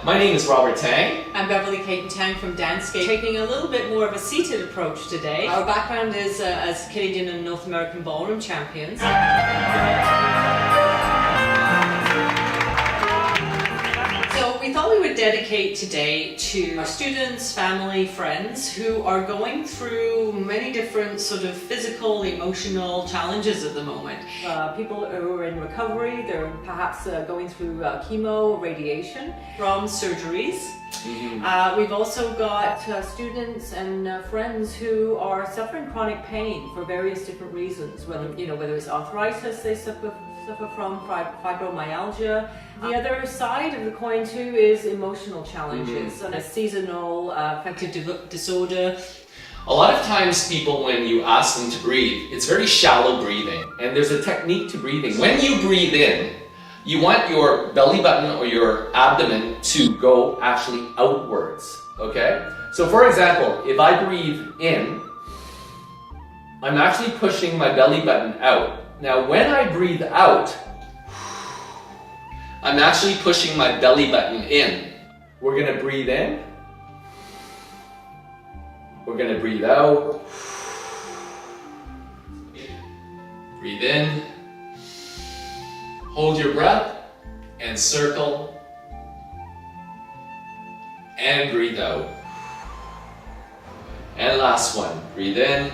My name is Robert Tang. I'm Beverley Cayton-Tang from danceScape, taking a little bit more of a seated approach today. Our background is as Canadian and North American Ballroom Champions. So we thought we would dedicate today to our students, family, friends who are going through many different sort of physical, emotional challenges at the moment. People who are in recovery, they're perhaps going through chemo, radiation, from surgeries. We've also got students and friends who are suffering chronic pain for various different reasons, whether it's arthritis they suffer from, fibromyalgia. The other side of the coin too is emotional challenges and a seasonal affective disorder. A lot of times people, when you ask them to breathe, it's very shallow breathing. And there's a technique to breathing. When you breathe in, you want your belly button or your abdomen to go actually outwards, okay? So for example, if I breathe in, I'm actually pushing my belly button out. Now when I breathe out, I'm actually pushing my belly button in. We're gonna breathe in. We're gonna breathe out. Breathe in. Hold your breath and circle. And breathe out. And last one. Breathe in.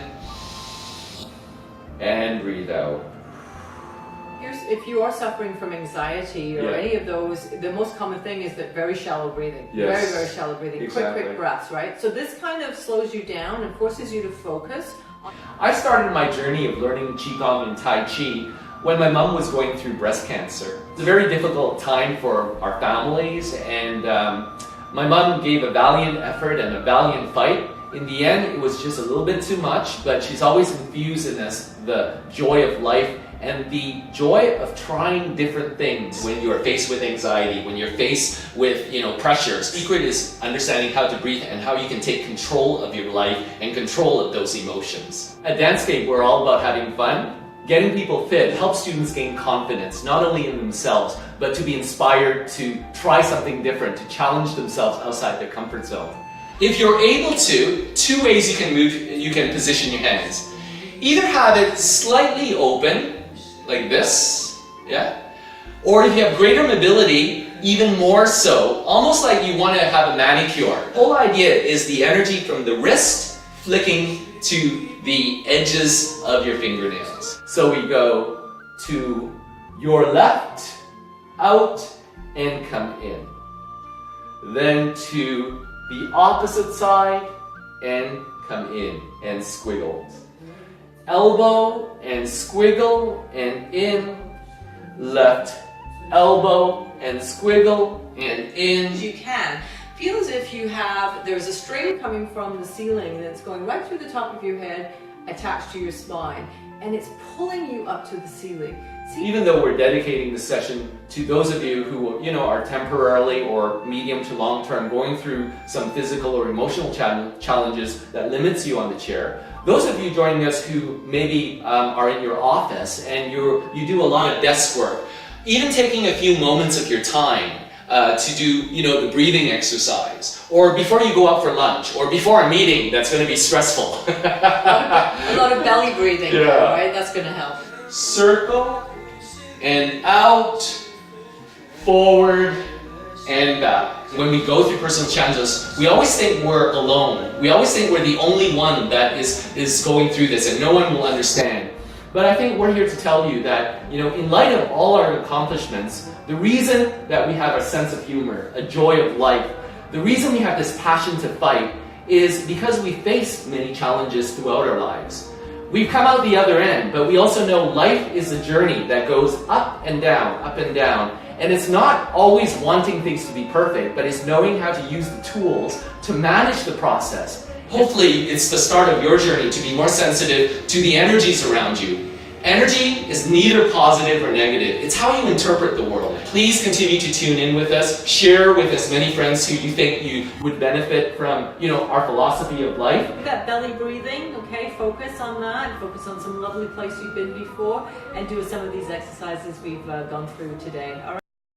And breathe out. If you are suffering from anxiety or any of those, the most common thing is that very shallow breathing. Very, very shallow breathing. Exactly. Quick breaths, right? So this kind of slows you down and forces you to focus. I started my journey of learning qigong and taichi when my mom was going through breast cancer. It's a very difficult time for our families, and my mom gave a valiant effort and a valiant fight. In the end, it was just a little bit too much, but she's always infused in us the joy of life and the joy of trying different things. When you're faced with anxiety, when you're faced with pressures, the secret is understanding how to breathe and how you can take control of your life and control of those emotions. At danceScape, we're all about having fun. Getting people fit helps students gain confidence, not only in themselves, but to be inspired to try something different, to challenge themselves outside their comfort zone. If you're able to, two ways you can position your hands. Either have it slightly open, like this, or if you have greater mobility, even more so, almost like you want to have a manicure. The whole idea is the energy from the wrist flicking to the edges of your fingernails. So we go to your left, out, and come in. Then to the opposite side, and come in, and squiggle. Elbow, and squiggle, and in. Left elbow, and squiggle, and in. You can. Feel as if there's a string coming from the ceiling that's going right through the top of your head, attached to your spine, and it's pulling you up to the ceiling. Even though we're dedicating this session to those of you who are temporarily or medium to long term going through some physical or emotional challenges that limits you on the chair, those of you joining us who maybe are in your office and you do a lot of desk work, even taking a few moments of your time to do the breathing exercise, or before you go out for lunch, or before a meeting that's going to be stressful. A lot of belly breathing, right? That's going to help. Circle and out, forward and back. When we go through personal challenges, we always think we're alone. We always think we're the only one that is going through this and no one will understand. But I think we're here to tell you that, in light of all our accomplishments, the reason that we have a sense of humor, a joy of life, the reason we have this passion to fight is because we face many challenges throughout our lives. We've come out the other end, but we also know life is a journey that goes up and down, and it's not always wanting things to be perfect, but it's knowing how to use the tools to manage the process. Hopefully, it's the start of your journey to be more sensitive to the energies around you. Energy is neither positive or negative. It's how you interpret the world. Please continue to tune in with us. Share with as many friends who you think you would benefit from, our philosophy of life. That belly breathing, okay? Focus on that. Focus on some lovely place you've been before, and do some of these exercises we've gone through today. All right.